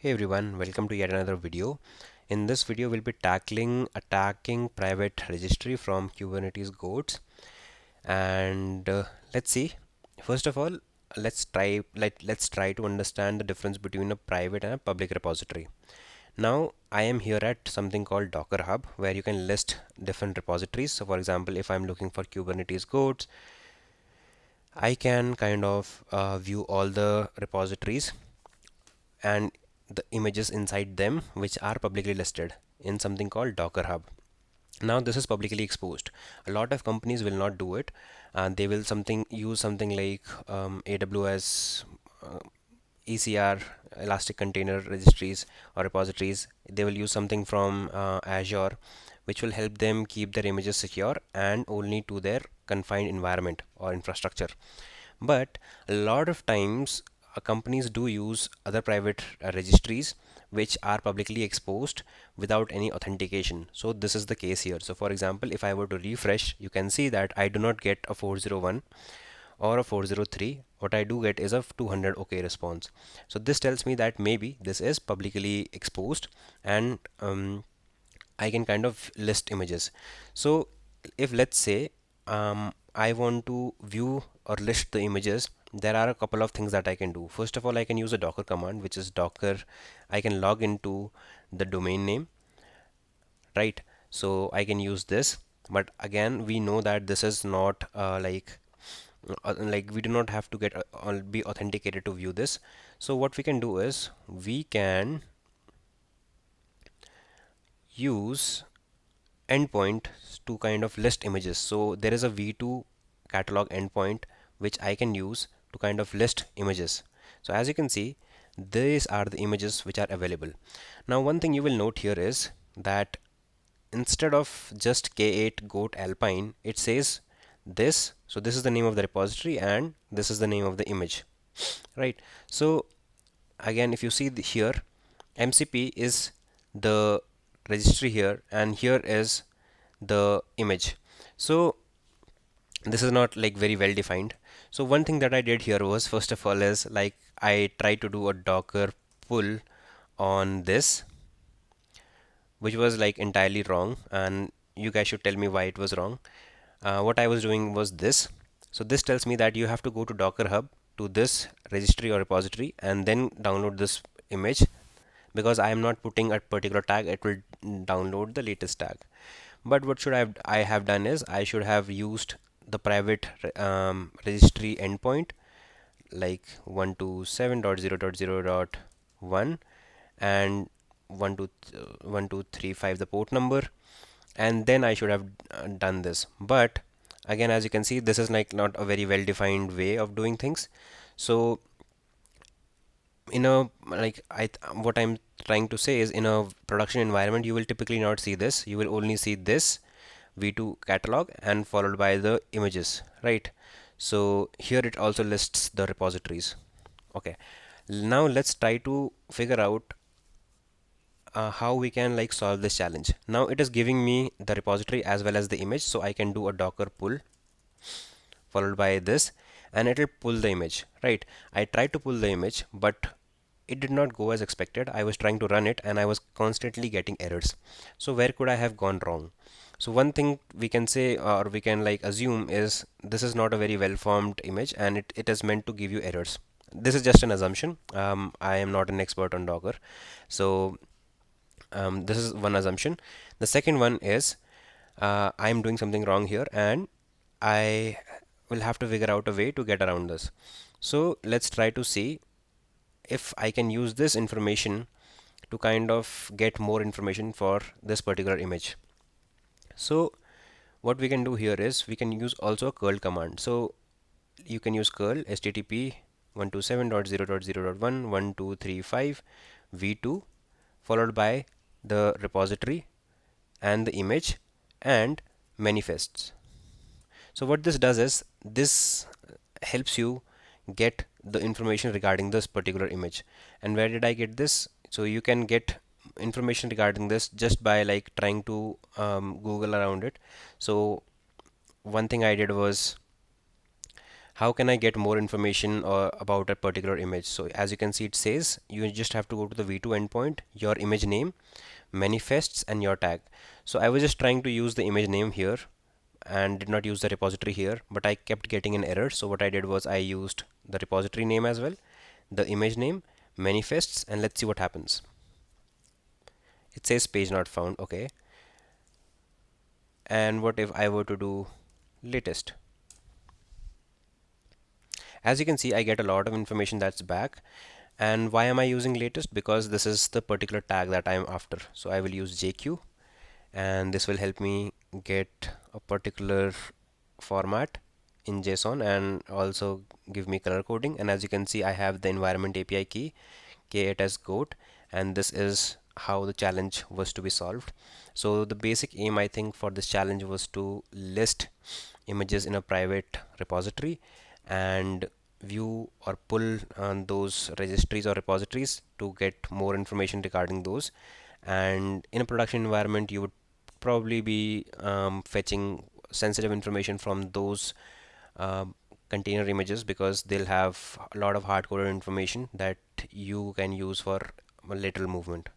Hey everyone, welcome to yet another video. In this video, we'll be tackling attacking private registry from Kubernetes GOATs. And let's see. First of all, let's try to understand the difference between a private and a public repository. Now, I am here at something called Docker Hub, where you can list different repositories. So, for example, if I'm looking for Kubernetes GOATs, I can kind of view all the repositories and the images inside them which are publicly listed in something called Docker Hub. Now this is publicly exposed. A lot of companies will not do it, and they will something use something like AWS, ECR, Elastic Container Registries or repositories. They will use something from Azure, which will help them keep their images secure and only to their confined environment or infrastructure. But a lot of times, companies do use other private registries which are publicly exposed without any authentication. So this is the case here. So for example, if I were to refresh, you can see that I do not get a 401 or a 403. What I do get is a 200 OK response. So this tells me that maybe this is publicly exposed, and I can kind of list images. So if let's say I want to view or list the images, there are a couple of things that I can do. First of all, I can use a docker command, which is docker. I can log into the domain name, right? So I can use this, but again, we know that this is not like we do not have to be authenticated to view this. So what we can do is we can use endpoint to kind of list images. So there is a v2 catalog endpoint which I can use to kind of list images. So as you can see, these are the images which are available. Now one thing you will note here is that instead of just K8 goat alpine, it says this. So this is the name of the repository and this is the name of the image, right? So again, if you see here, MCP is the registry here, and here is the image. So this is not like very well defined. So one thing that I did here was, first of all, is like I tried to do a docker pull on this, which was like entirely wrong, and you guys should tell me why it was wrong. What I was doing was this. So this tells me that you have to go to Docker Hub to this registry or repository and then download this image. Because I am not putting a particular tag, it will download the latest tag. But what should I have done is I should have used the private registry endpoint like 127.0.0.1 and 12335 the port number, and then I should have done this. But again, as you can see, this is like not a very well defined way of doing things. So in a like what I'm trying to say is, in a production environment you will typically not see this. You will only see this v2 catalog and followed by the images, right? So here it also lists the repositories. Okay, now let's try to figure out how we can like solve this challenge. Now it is giving me the repository as well as the image, so I can do a docker pull followed by this, and it will pull the image, right? I tried to pull the image, but it did not go as expected. I was trying to run it and I was constantly getting errors. So where could I have gone wrong? So one thing we can say, or we can like assume, is this is not a very well formed image and it is meant to give you errors. This is just an assumption. I am not an expert on Docker. So this is one assumption. The second one is I'm doing something wrong here and I will have to figure out a way to get around this. So let's try to see if I can use this information to kind of get more information for this particular image. So what we can do here is we can use also a curl command. So you can use curl http 127.0.0.1 v2 followed by the repository and the image and manifests. So what this does is this helps you get the information regarding this particular image. And where did I get this? So you can get information regarding this just by like trying to Google around it. So one thing I did was how can I get more information about a particular image? So as you can see, it says you just have to go to the v2 endpoint, your image name, manifests, and your tag. So I was just trying to use the image name here and did not use the repository here, but I kept getting an error. So what I did was I used the repository name as well, the image name, manifests, and let's see what happens. It says page not found. Okay. And what if I were to do latest? As you can see, I get a lot of information that's back. And why am I using latest? Because this is the particular tag that I'm after. So I will use JQ, and this will help me get a particular format in JSON and also give me color coding. And as you can see, I have the environment API key K8 as GOAT, and this is how the challenge was to be solved. So the basic aim, I think, for this challenge was to list images in a private repository and view or pull on those registries or repositories to get more information regarding those. And in a production environment, you would probably be fetching sensitive information from those um, container images, because they'll have a lot of hard-coded information that you can use for lateral movement.